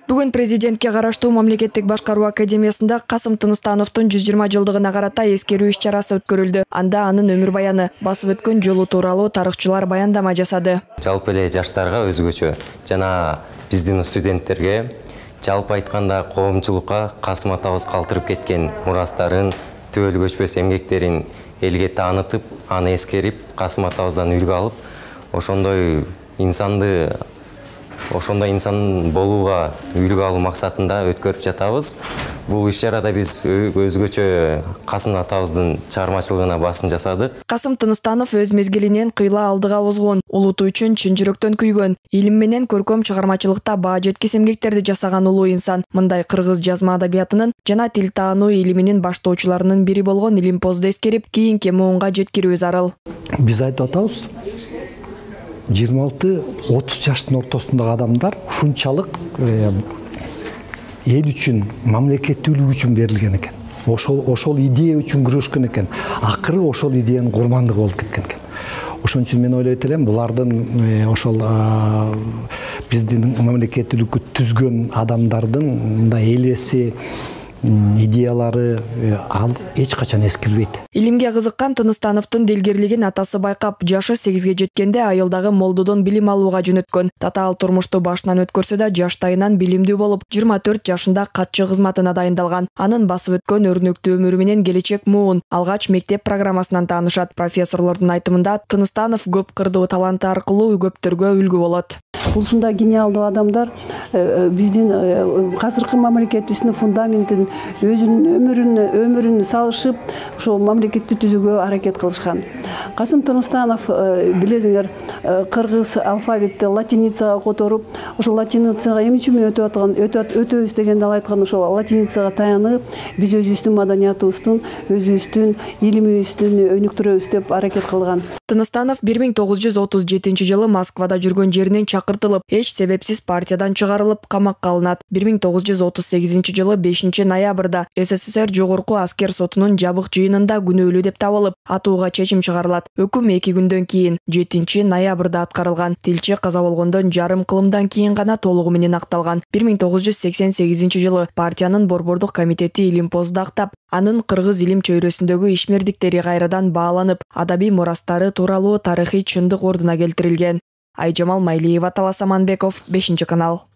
Бүгін президентке караштуу мамлекеттик башкаруу академиясында Касым Тыныстановдун 120 жылдыгына карата эскерүү иш-чарасы өткөрүлдү. Анда анын өмүр баяны, басып өткөн жолу тууралуу тарыхчылар баяндама жасады. Жалпы эле жаштарга өзгөчө жана биздин студенттерге жалпы айтканда коомчулукка Касым атабыз калтырып кеткен мурастарын, төөл көчпөс эмгектерин элге таанытып, аны эскерип, Касым атабыздан үлгү алып, ошондой инсан болууга үлгү алуу максатында өткөрүп жатабыз. Бул иш-чарада биз өзгөчө Касым атабыздын чыгармачылыгына басым жасадык. Касым Тыныстанов өз мезгилинен кыйла алдыга озгон, улуту үчүн чын жүрөктөн күйгөн, илим менен көркөм чыгармачылыкта баа жеткис эмгектерди жасаган улуу инсан. Мындай кыргыз жазма адабиятынын жана тил таануу илиминин баштоочуларынын бири болгон Илимпозду эскерип, кийинки муунга жеткирүү зарыл. Биз айтып атабыз, 26-30 жаштын ортосундагы адамдар ушунчалык эл үчүн, мамлекеттүүлүк үчүн берилген экен. Ошол идея үчүн күрөшкөн экен. Акыры ошол идеянын курмандыгы болуп кеткен экен. Ошон үчүн мен ойлойт элем, булардын ошол биздин мамлекеттүүлүккө түзгөн адамдардын мындай элеси, идеялары ал эч качан эскирбейт. Илимге кызыккан Тыныстановдун делгерлигин атасы байкап, жашы 8ге жеткенде айылдагы молдодон билим алууга жөнөткөн. Татаал турмушту башынан өткөрсө да жаштайынан билимдүү болуп, 24 жашында катчы кызматына дайындалган. Анын басып өткөн өрнөктүү өмүрү менен келечек муун алгач мектеп программасынан таанышат. Профессорлордун айтымында Тыныстанов көп кырдуу таланты аркылуу көптөргө үлгү болот. Бул ушундай гениалдуу адамдар биздин азыркы мамлекетибиздин фундаментин өзүнүн өмүрүн салышып, ошол мамлекетти түзүүгө аракет кылышкан. Касым Тыныстанов, билесиңер, кыргыз алфавитти латиницага которуп, ошол латиницага эмне үчүн өтөбүз дегенде ал айткан, ошол латиницага таянып, биз өзүбүздүн маданиятыбыздын, өзүбүздүн илимибиздин өнүктүрөбүз деп аракет кылган. Тыныстанов 1937 Москвада жүргөн жеринен чакыртылып, эч себепсиз партиядан чыгарылып, камакка алынат. 1938 5 ноябрда СССР жогорку аскер сотунун жабык жыйынында күнөөлүү деп табылып, атууга чечим чыгарылат. Өкүм 2 күндөн кийин 7 ноябрда аткарылган. Тилчи каза болгондон жарым кылымдан кийин гана толугу менен акталган. 1988 партиянын борбордук комитети Илимпозду актап, анын кыргыз илим чөйрөсүндөгү ишмердиктери кайрадан бааланып, адабий мурастары тууралуу тарыхый чындык ордуна келтирилген. Айжамал Майлиева, Талас Аманбеков, 5 канал.